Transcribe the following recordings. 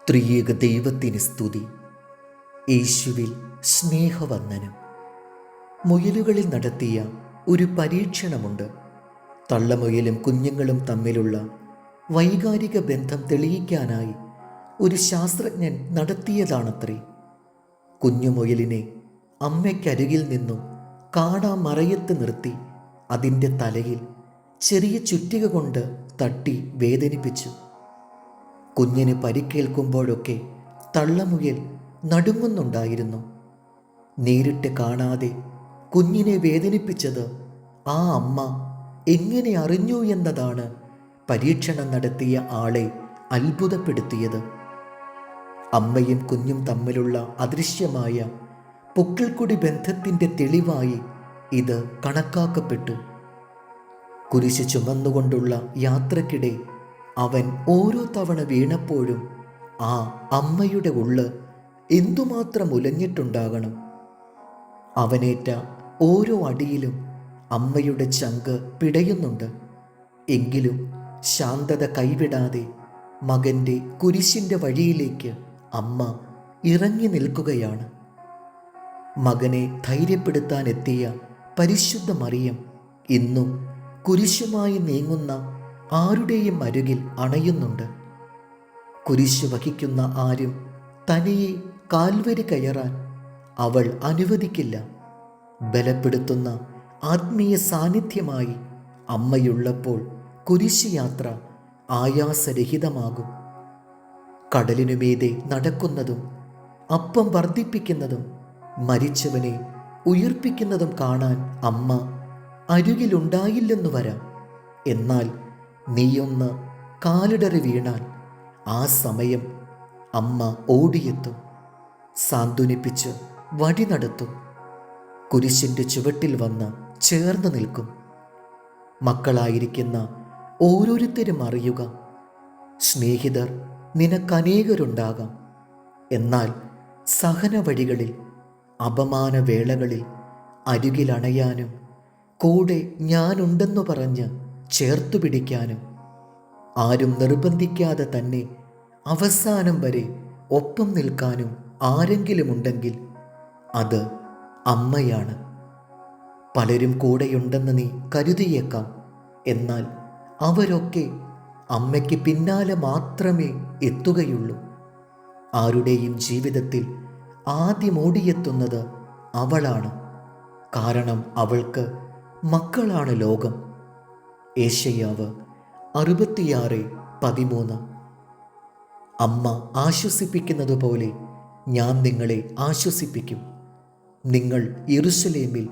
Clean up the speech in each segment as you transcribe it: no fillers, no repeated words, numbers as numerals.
ത്രിയേക ദൈവത്തിന് സ്തുതി. യേശുവിൽ സ്നേഹവന്ദനം. മുയലുകളിൽ നടത്തിയ ഒരു പരീക്ഷണമുണ്ട്. തള്ളമുയലും കുഞ്ഞുങ്ങളും തമ്മിലുള്ള വൈകാരിക ബന്ധം തെളിയിക്കാനായി ഒരു ശാസ്ത്രജ്ഞൻ നടത്തിയതാണത്രേ. കുഞ്ഞുമുയലിനെ അമ്മയ്ക്കരികിൽ നിന്നും കാണാമറയത്ത് നിർത്തി അതിൻ്റെ തലയിൽ ചെറിയ ചുറ്റിക കൊണ്ട് തട്ടി വേദനിപ്പിച്ചു. കുഞ്ഞിന് പരിക്കേൽക്കുമ്പോഴൊക്കെ തള്ളമുയൽ നടുങ്ങുന്നുണ്ടായിരുന്നു. നേരിട്ട് കാണാതെ കുഞ്ഞിനെ വേദനിപ്പിച്ചത് ആ അമ്മ എങ്ങനെ അറിഞ്ഞു എന്നതാണ് പരീക്ഷണം നടത്തിയ ആളെ അത്ഭുതപ്പെടുത്തിയത്. അമ്മയും കുഞ്ഞും തമ്മിലുള്ള അദൃശ്യമായ പൊക്കിൾക്കൊടി ബന്ധത്തിൻ്റെ തെളിവായി ഇത് കണക്കാക്കപ്പെട്ടു. കുരിശ് ചുമന്നുകൊണ്ടുള്ള യാത്രക്കിടെ അവൻ ഓരോ തവണ വീണപ്പോഴും ആ അമ്മയുടെ ഉള്ള് എന്തുമാത്രം ഉലഞ്ഞിട്ടുണ്ടാകണം. അവനേറ്റ ഓരോ അടിയിലും അമ്മയുടെ ചങ്ക് പിടയുന്നുണ്ട്. എങ്കിലും ശാന്തത കൈവിടാതെ മകൻ്റെ കുരിശിൻ്റെ വഴിയിലേക്ക് അമ്മ ഇറങ്ങി നിൽക്കുകയാണ്. മകനെ ധൈര്യപ്പെടുത്താനെത്തിയ പരിശുദ്ധ മറിയം ഇന്നും കുരിശുമായി നീങ്ങുന്ന ആരുടെയും അരുകിൽ അണയുന്നുണ്ട്. കുരിശ് വഹിക്കുന്ന ആരും തനിയെ കാൽവരി കയറാൻ അവൾ അനുവദിക്കില്ല. ബലപ്പെടുത്തുന്ന ആത്മീയ സാന്നിധ്യമായി അമ്മയുള്ളപ്പോൾ കുരിശ് യാത്ര ആയാസരഹിതമാകും. കടലിനുമീതെ നടക്കുന്നതും അപ്പം വർദ്ധിപ്പിക്കുന്നതും മരിച്ചവനെ ഉയിർപ്പിക്കുന്നതും കാണാൻ അമ്മ അരുകിലുണ്ടായില്ലെന്നു വരാം. എന്നാൽ നീയൊന്ന് കാലിടറി വീണാൽ ആ സമയം അമ്മ ഓടിയെത്തും, സാന്ത്വനിപ്പിച്ച് വഴി നടത്തും, കുരിശിൻ്റെ ചുവട്ടിൽ വന്ന് ചേർന്ന് നിൽക്കും. മക്കളായിരിക്കുന്ന ഓരോരുത്തരും അറിയുക, സ്നേഹിതർ നിനക്കനേകരുണ്ടാകാം. എന്നാൽ സഹന വഴികളിൽ, അപമാനവേളകളിൽ അരുകിലണയാനും കൂടെ ഞാനുണ്ടെന്നു പറഞ്ഞ് ചേർത്തു പിടിക്കാനും ആരും നിർബന്ധിക്കാതെ തന്നെ അവസാനം വരെ ഒപ്പം നിൽക്കാനും ആരെങ്കിലുമുണ്ടെങ്കിൽ അത് അമ്മയാണ്. പലരും കൂടെയുണ്ടെന്ന് നീ കരുതിയേക്കാം. എന്നാൽ അവരൊക്കെ അമ്മയ്ക്ക് പിന്നാലെ മാത്രമേ എത്തുകയുള്ളൂ. ആരുടെയും ജീവിതത്തിൽ ആദ്യം ഓടിയെത്തുന്നത് അവളാണ്. കാരണം അവൾക്ക് മക്കളാണ് ലോകം. യേശയ്യാവ് 66:13. അമ്മ ആശ്വസിപ്പിക്കുന്നത് പോലെ ഞാൻ നിങ്ങളെ ആശ്വസിപ്പിക്കും. നിങ്ങൾ യെരൂശലേമിൽ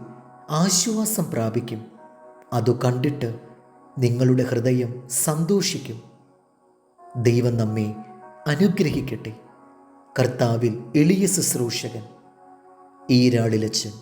ആശ്വാസം പ്രാപിക്കും. അതു കണ്ടിട്ട് നിങ്ങളുടെ ഹൃദയം സന്തോഷിക്കും. ദൈവം നമ്മെ അനുഗ്രഹിക്കട്ടെ. കർത്താവിൽ എളിയ ശുശ്രൂഷകൻ ഈരാളിലച്ചൻ.